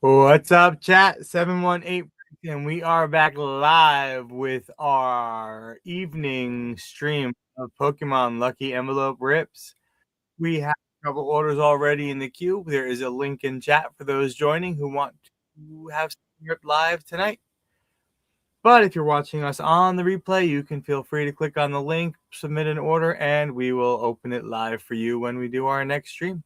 What's up, chat? 718, and we are back live with our evening stream of Pokemon Lucky Envelope Rips. We have a couple orders already in the queue. There is a link in chat for those joining who want to have something ripped live tonight. But if you're watching us on the replay, you can feel free to click on the link, submit an order, and we will open it live for you when we do our next stream.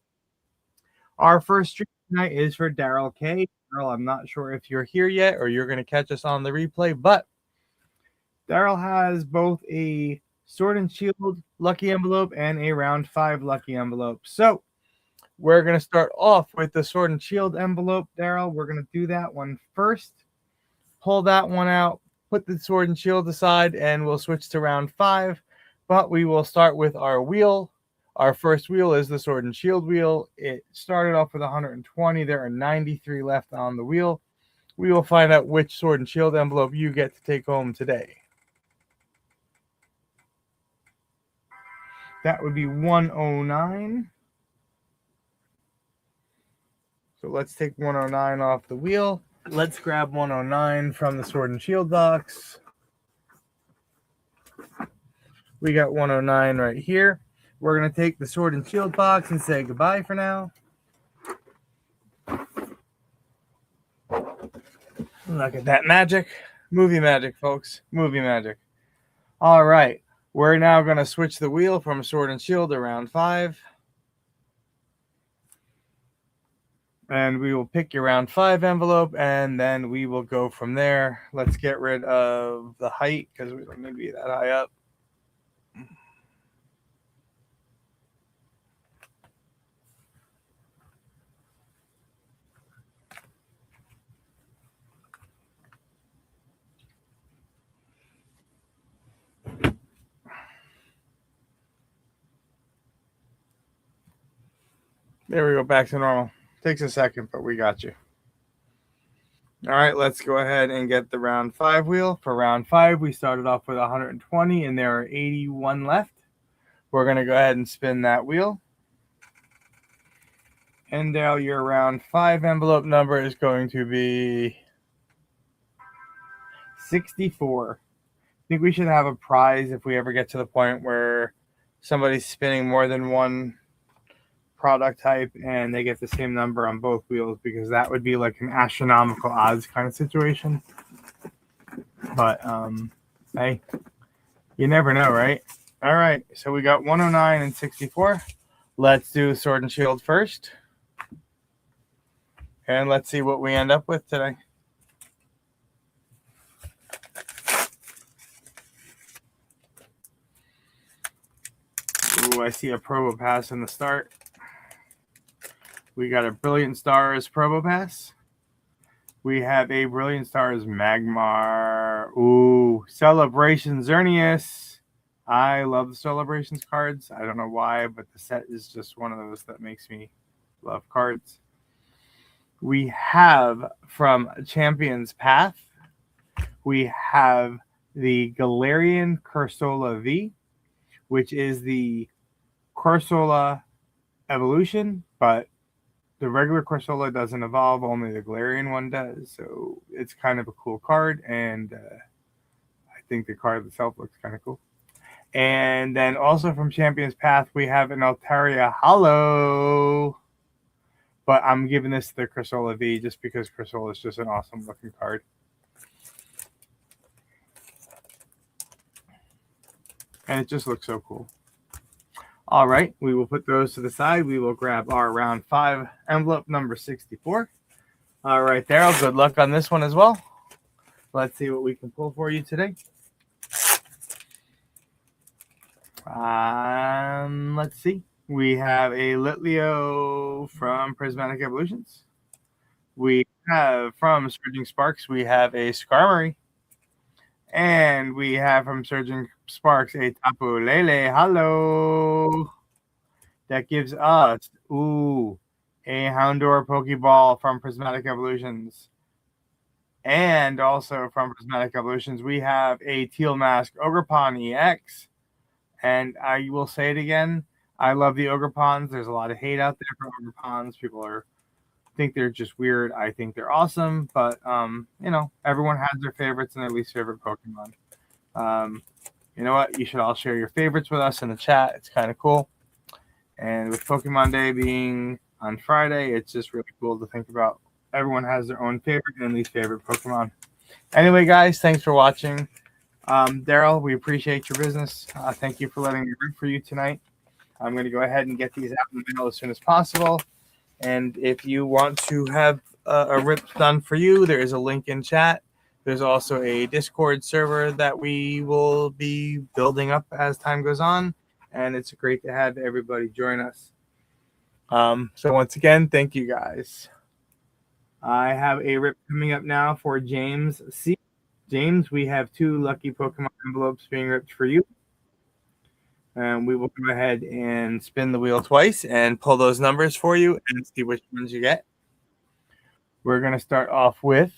Our first stream tonight is for Daryl K. Daryl, I'm not sure if you're here yet or you're going to catch us on the replay, but Daryl has both a Sword and Shield lucky envelope and a round 5 lucky envelope. So we're going to start off with the Sword and Shield envelope, Daryl. We're going to do that one first. Pull that one out, put the Sword and Shield aside, and we'll switch to round 5. But we will start with our wheel. Our first wheel is the Sword and Shield wheel. It started off with 120. There are 93 left on the wheel. We will find out which Sword and Shield envelope you get to take home today. That would be 109. So let's take 109 off the wheel. Let's grab 109 from the Sword and Shield box. We got 109 right here. We're going to take the Sword and Shield box and say goodbye for now. Look at that magic. Movie magic, folks. Movie magic. All right. We're now going to switch the wheel from Sword and Shield to round 5. And we will pick your round 5 envelope, and then we will go from there. Let's get rid of the height because we don't need to be that high up. There we go, back to normal. Takes a second, but we got you. All right, let's go ahead and get the round 5 wheel. For round 5, we started off with 120, and there are 81 left. We're going to go ahead and spin that wheel. And now your round 5 envelope number is going to be 64. I think we should have a prize if we ever get to the point where somebody's spinning more than one product type and they get the same number on both wheels, because that would be like an astronomical odds kind of situation. But hey, you never know, right? All right, so we got 109 and 64. Let's do Sword and Shield first, and let's see what we end up with today. Ooh, I see a Probo Pass in the start. We got a Brilliant Stars Probo Pass. We have a Brilliant Stars Magmar. Ooh, Celebration Xerneas. I love the Celebrations cards. I don't know why, but the set is just one of those that makes me love cards. We have from Champion's Path, we have the Galarian Cursola V, which is the Cursola evolution, but the regular Cursola doesn't evolve, only the Galarian one does. So it's kind of a cool card, and I think the card itself looks kind of cool. And then also from Champion's Path, we have an Altaria Hollow. But I'm giving this to the Cursola V just because Cursola is just an awesome looking card. And it just looks so cool. All right, we will put those to the side. We will grab our round 5 envelope number 64. All right, Daryl, good luck on this one as well. Let's see what we can pull for you today. Let's see. We have a Litleo from Prismatic Evolutions. We have from Surging Sparks, we have a Skarmory. And we have from Surging Sparks a Tapu Lele. Hello. That gives us, a Houndour Pokeball from Prismatic Evolutions. And also from Prismatic Evolutions, we have a Teal Mask Ogerpon EX. And I will say it again, I love the Ogerpons. There's a lot of hate out there for Ogerpons. People are think they're just weird. I think they're awesome, but everyone has their favorites and their least favorite Pokemon. You know what? You should all share your favorites with us in the chat. It's kind of cool. And with Pokemon Day being on Friday, it's just really cool to think about. Everyone has their own favorite and least favorite Pokemon. Anyway, guys, thanks for watching. Daryl, we appreciate your business. Thank you for letting me root for you tonight. I'm going to go ahead and get these out in the mail as soon as possible. And if you want to have a rip done for you, there is a link in chat. There's also a Discord server that we will be building up as time goes on. And it's great to have everybody join us. So once again, thank you guys. I have a rip coming up now for James C. James, we have 2 lucky Pokemon envelopes being ripped for you. And we will go ahead and spin the wheel twice and pull those numbers for you and see which ones you get. We're going to start off with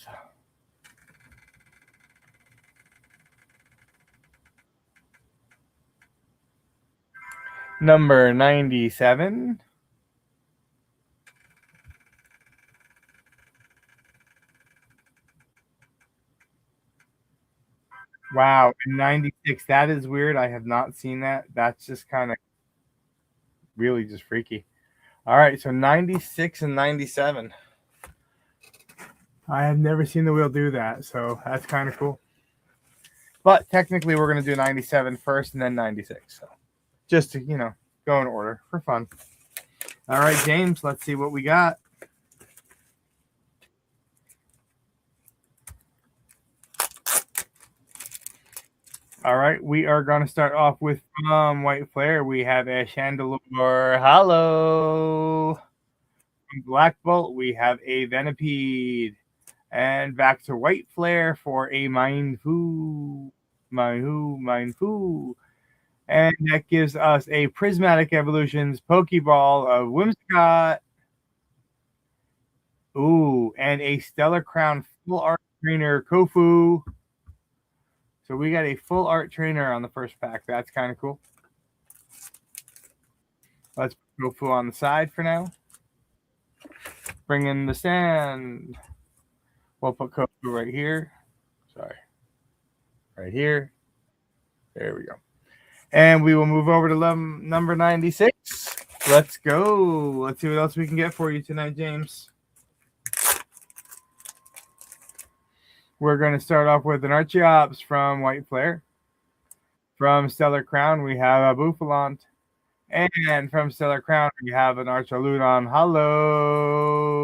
number 97. Wow, 96. That is weird. I have not seen that. That's just kind of really just freaky. All right, so 96 and 97. I have never seen the wheel do that, so that's kind of cool. But technically, we're going to do 97 first and then 96. So just to, go in order for fun. All right, James, let's see what we got. All right, we are going to start off with from White Flare. We have a Chandelure. Hello. From Black Bolt, we have a Venipede. And back to White Flare for a Mindfu. And that gives us a Prismatic Evolutions Pokeball of Whimsicott. Ooh, and a Stellar Crown Full Art Trainer Kofu. So we got a full art trainer on the first pack. That's kind of cool. Let's put Kofu on the side for now. Bring in the stand. We'll put Kofu right here. Sorry. Right here. There we go. And we will move over to number 96. Let's go. Let's see what else we can get for you tonight, James. We're going to start off with an Archeops from White Flare. From Stellar Crown, we have a Buffalant. And from Stellar Crown, we have an Archaludon. Hello.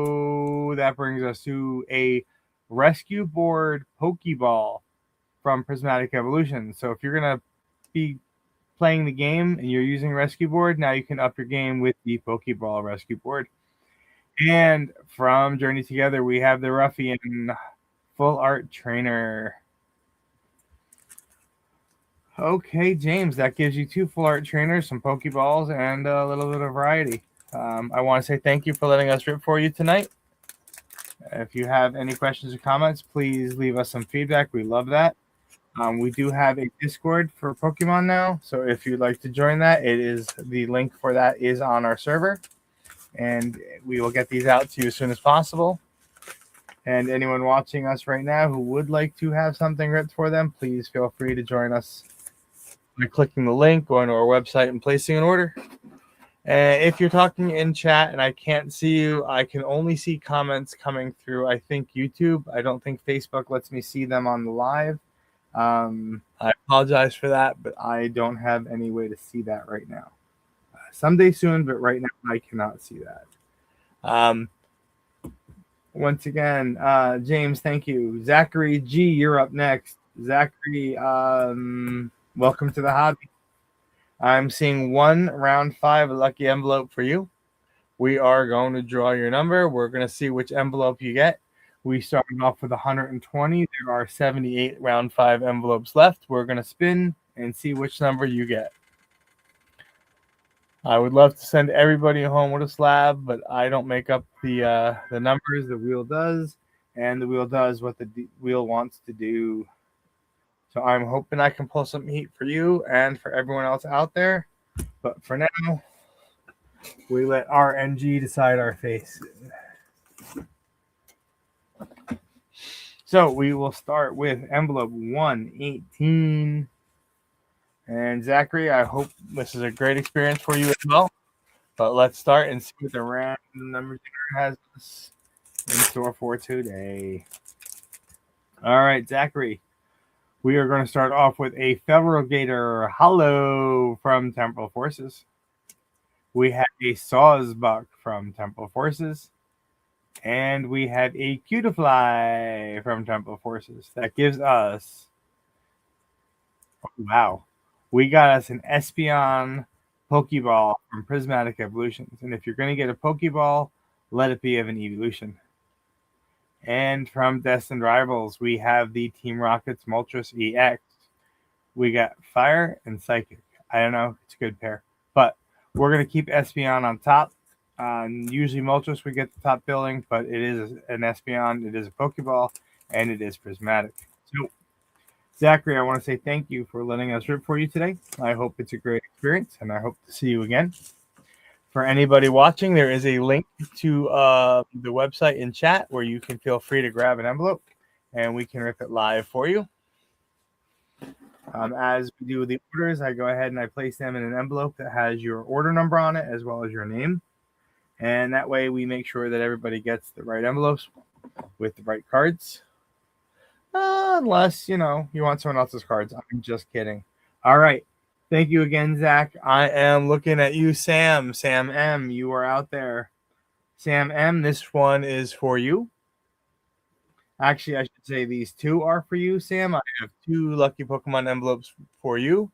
That brings us to a Rescue Board Pokeball from Prismatic Evolution. So if you're going to be playing the game and you're using Rescue Board, now you can up your game with the Pokeball Rescue Board. And from Journey Together, we have the Ruffian Full Art Trainer. Okay, James, that gives you 2 full art trainers, some Pokeballs, and a little bit of variety. I want to say thank you for letting us rip for you tonight. If you have any questions or comments, please leave us some feedback. We love that. We do have a Discord for Pokemon now, so if you'd like to join that, the link for that is on our server, and we will get these out to you as soon as possible. And anyone watching us right now who would like to have something ripped for them, please feel free to join us by clicking the link, going to our website, and placing an order. And if you're talking in chat and I can't see you, I can only see comments coming through, I think, YouTube. I don't think Facebook lets me see them on the live. I apologize for that, but I don't have any way to see that right now. Someday soon, but right now I cannot see that. Once again, James, thank you. Zachary G, you're up next. Zachary, welcome to the hobby. I'm seeing 1 round 5 lucky envelope for you. We are going to draw your number. We're going to see which envelope you get. We started off with 120. There are 78 round 5 envelopes left. We're going to spin and see which number you get. I would love to send everybody home with a slab, but I don't make up the numbers. The wheel does, and the wheel does what the wheel wants to do. So I'm hoping I can pull some heat for you and for everyone else out there. But for now, we let RNG decide our fate. So we will start with envelope 118. And Zachary, I hope this is a great experience for you as well. But let's start and see what the random number generator has in store for today. All right, Zachary. We are going to start off with a Gator Hollow from Temporal Forces. We have a Sawsbuck from Temporal Forces. And we have a Cutiefly from Temporal Forces. That gives us... Oh, wow. We got us an Espeon Pokeball from Prismatic Evolutions. And if you're going to get a Pokeball, let it be of an evolution. And from Destined Rivals, we have the Team Rocket's Moltres EX. We got Fire and Psychic. I don't know. It's a good pair. But we're going to keep Espeon on top. Usually Moltres we get the top billing, but it is an Espeon. It is a Pokeball, and it is Prismatic. So, Zachary, I want to say thank you for letting us rip for you today. I hope it's a great experience, and I hope to see you again. For anybody watching, there is a link to the website in chat where you can feel free to grab an envelope, and we can rip it live for you. As we do the orders, I go ahead and I place them in an envelope that has your order number on it as well as your name. And that way we make sure that everybody gets the right envelopes with the right cards. Unless, you want someone else's cards. I'm just kidding. All right. Thank you again, Zach. I am looking at you, Sam. Sam M., you are out there. Sam M., this one is for you. Actually, I should say these two are for you, Sam. I have 2 lucky Pokemon envelopes for you.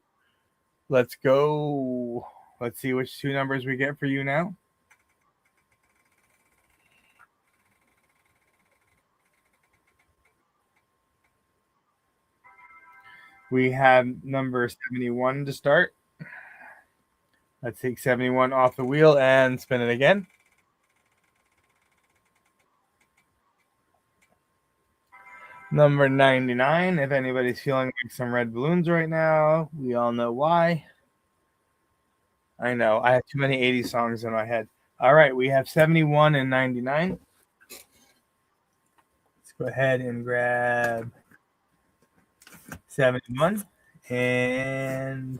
Let's go. Let's see which 2 numbers we get for you now. We have number 71 to start. Let's take 71 off the wheel and spin it again. Number 99. If anybody's feeling like some red balloons right now, we all know why. I know. I have too many 80s songs in my head. All right. We have 71 and 99. Let's go ahead and grab 71 and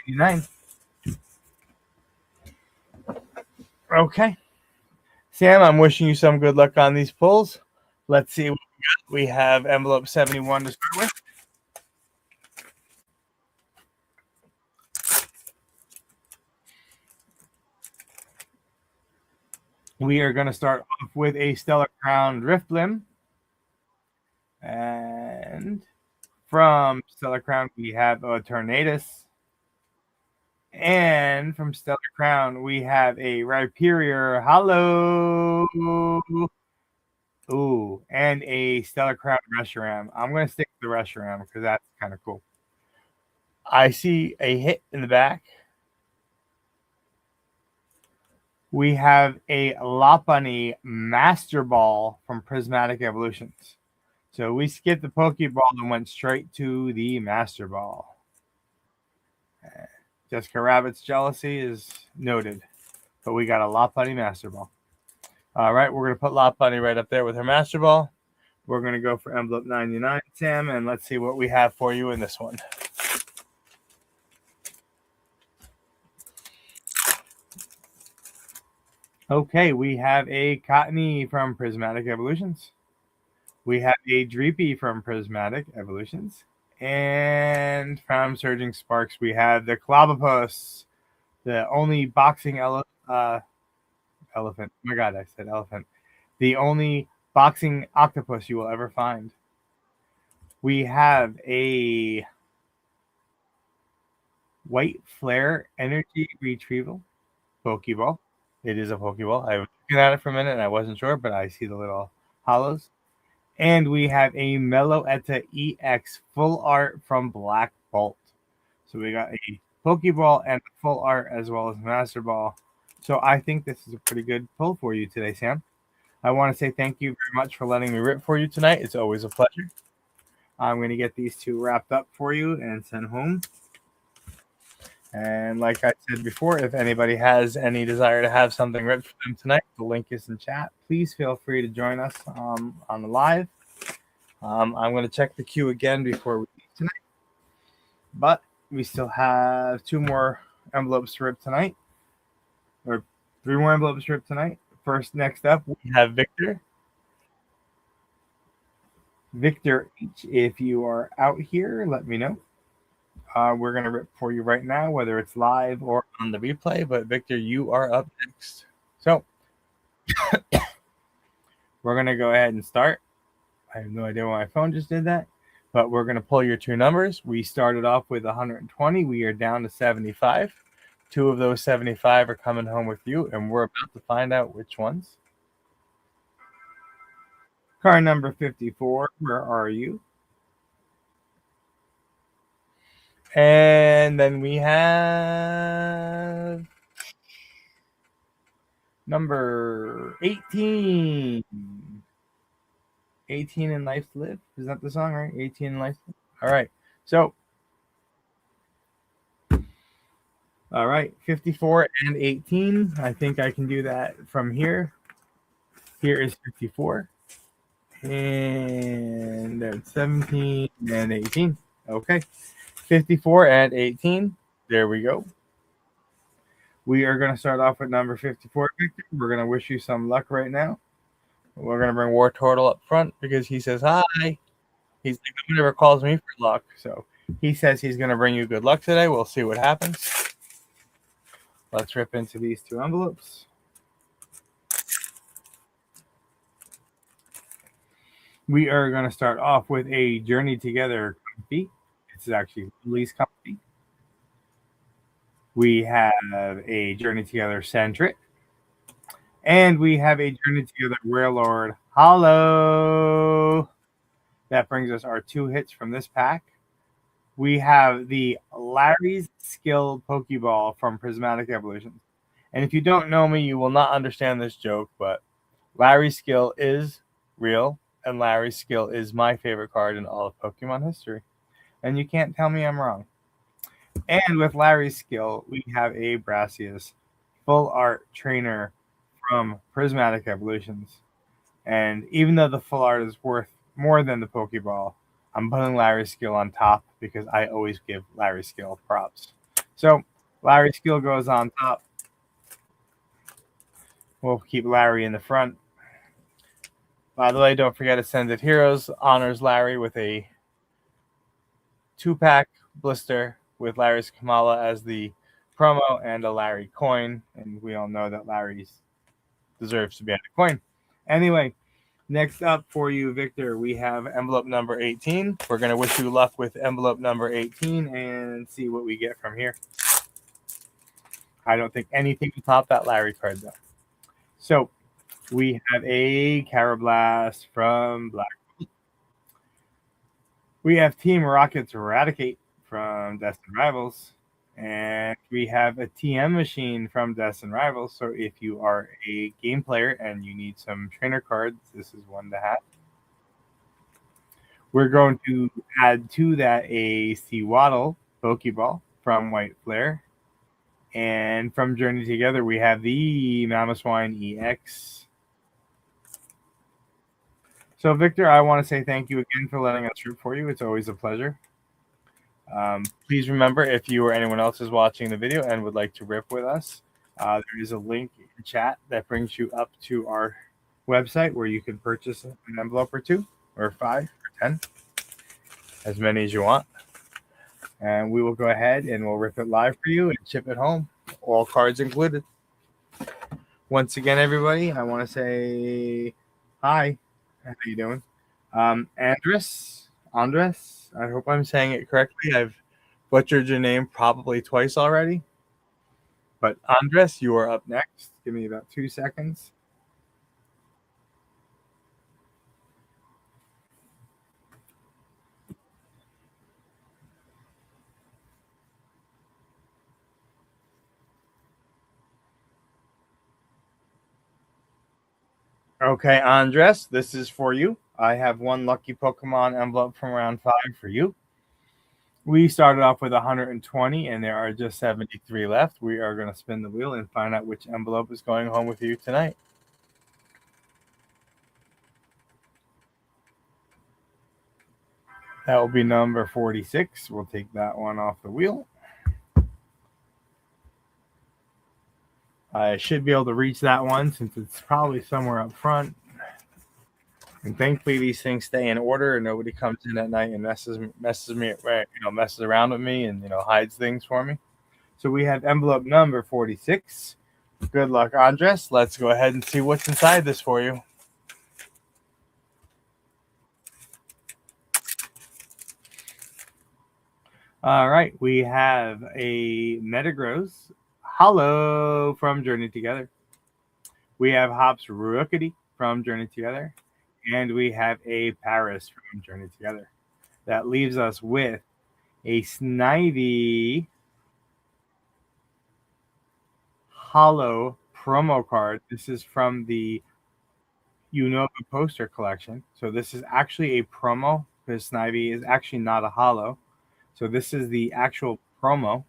99. Okay. Sam, I'm wishing you some good luck on these pulls. Let's see what we got. We have envelope 71 to start with. We are going to start off with a Stellar Crown Drifblim. And from Stellar Crown, we have a Tornadus. And from Stellar Crown, we have a Rhyperior Hollow. Ooh, and a Stellar Crown Reshiram. I'm going to stick with the Reshiram because that's kind of cool. I see a hit in the back. We have a Lopunny Master Ball from Prismatic Evolutions. So we skipped the Pokeball and went straight to the Master Ball. Jessica Rabbit's jealousy is noted. But we got a Lopunny Master Ball. All right, we're going to put Lopunny right up there with her Master Ball. We're going to go for envelope 99, Sam, and let's see what we have for you in this one. Okay, we have a Cottony from Prismatic Evolutions. We have a Dreepy from Prismatic Evolutions. And from Surging Sparks, we have the Clobbopus, the only boxing elephant. Oh my God, I said elephant. The only boxing octopus you will ever find. We have a White Flare Energy Retrieval Pokeball. It is a Pokeball. I was looking at it for a minute and I wasn't sure, but I see the little hollows. And we have a Meloetta EX full art from Black Bolt. So we got a Pokeball and a full art as well as Master Ball. So I think this is a pretty good pull for you today, Sam. I want to say thank you very much for letting me rip for you tonight. It's always a pleasure. I'm going to get these 2 wrapped up for you and sent home. And like I said before, if anybody has any desire to have something ripped for them tonight, the link is in chat. Please feel free to join us on the live. I'm going to check the queue again before we leave tonight. But we still have 2 more envelopes to rip tonight. Or 3 more envelopes to rip tonight. Next up, we have Victor. Victor H, if you are out here, let me know. We're going to rip for you right now, whether it's live or on the replay. But Victor, you are up next. So we're going to go ahead and start. I have no idea why my phone just did that. But we're going to pull your 2 numbers. We started off with 120. We are down to 75. 2 of those 75 are coming home with you, and we're about to find out which ones. Card number 54, where are you? And then we have number 18. 18 in Life to Live. Is that the song, right? 18 in Life to Live. All right. So, all right. 54 and 18. I think I can do that from here. Here is 54. And that's 17 and 18. Okay. 54 and 18. There we go. We are going to start off with number 54, Victor. We're going to wish you some luck right now. We're going to bring War Turtle up front because he says hi. He's like, nobody ever calls me for luck. So he says he's going to bring you good luck today. We'll see what happens. Let's rip into these 2 envelopes. We are going to start off with a Journey Together comfy. It's actually least comfy. We have a Journey Together Centric. And we have a Journey Together Warlord Hollow. That brings us our 2 hits from this pack. We have the Larry's Skill Pokeball from Prismatic Evolutions. And if you don't know me, you will not understand this joke, but Larry's Skill is real, and Larry's Skill is my favorite card in all of Pokemon history. And you can't tell me I'm wrong. And with Larry's Skill, we have a Brassius Full Art Trainer from Prismatic Evolutions. And even though the full art is worth more than the Pokeball, I'm putting Larry's Skill on top because I always give Larry's Skill props. So Larry's Skill goes on top. We'll keep Larry in the front. By the way, don't forget Ascended Heroes honors Larry with a 2-pack blister with Larry's Kamala as the promo and a Larry coin. And we all know that Larry deserves to be on a coin. Anyway, next up for you, Victor, we have envelope number 18. We're going to wish you luck with envelope number 18 and see what we get from here. I don't think anything will top that Larry card, though. So, we have a Carablast from Black. We have Team Rocket's Eradicate from Destined Rivals. And we have a TM machine from Destined Rivals. So if you are a game player and you need some trainer cards, this is one to have. We're going to add to that a Sewaddle Pokeball from White Flare. And from Journey Together, we have the Mamoswine EX. So, Victor, I want to say thank you again for letting us root for you. It's always a pleasure. Please remember, if you or anyone else is watching the video and would like to rip with us, there is a link in chat that brings you up to our website where you can purchase an envelope or 2 or 5 or 10, as many as you want. And we will go ahead and we'll rip it live for you and ship it home, all cards included. Once again, everybody, I want to say hi. How you doing? Andres, I hope I'm saying it correctly. I've butchered your name probably twice already. But Andres, you are up next. Give me about 2 seconds. Okay, Andres, this is for you. I have 1 lucky Pokemon envelope from round 5 for you. We started off with 120 and there are just 73 left. We are going to spin the wheel and find out which envelope is going home with you tonight. That will be number 46. We'll take that one off the wheel. I should be able to reach that one since it's probably somewhere up front. And thankfully, these things stay in order, and nobody comes in at night and messes around with me and hides things for me. So we have envelope number 46. Good luck, Andres. Let's go ahead and see what's inside this for you. All right, we have a Metagross Hollow from Journey Together. We have Hops Rookity from Journey Together. And we have a Paris from Journey Together. That leaves us with a Snivy Hollow promo card. This is from the Unova poster collection. So this is actually a promo because Snivy is actually not a hollow. So this is the actual promo,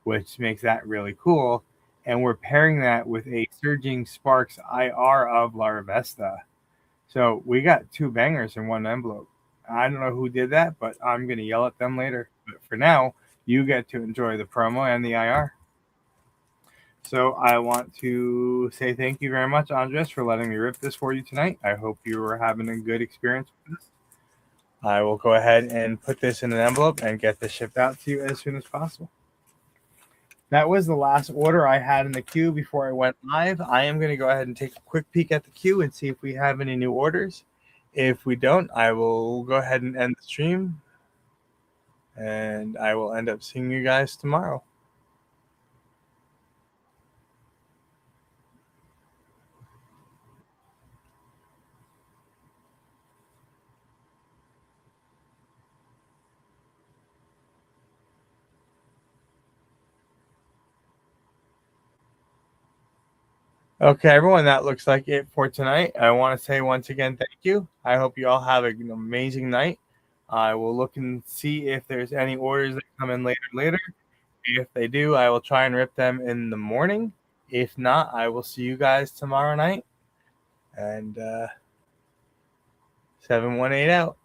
which makes that really cool. And we're pairing that with a Surging Sparks IR of Larvesta. So we got two bangers in one envelope. I don't know who did that, but I'm going to yell at them later. But for now, you get to enjoy the promo and the IR. So I want to say thank you very much, Andres, for letting me rip this for you tonight. I hope you were having a good experience with this. I will go ahead and put this in an envelope and get this shipped out to you as soon as possible. That was the last order I had in the queue before I went live. I am going to go ahead and take a quick peek at the queue and see if we have any new orders. If we don't, I will go ahead and end the stream. And I will end up seeing you guys tomorrow. Okay, everyone, that looks like it for tonight. I want to say once again, thank you. I hope you all have an amazing night. I will look and see if there's any orders that come in later. If they do, I will try and rip them in the morning. If not, I will see you guys tomorrow night. And 718 out.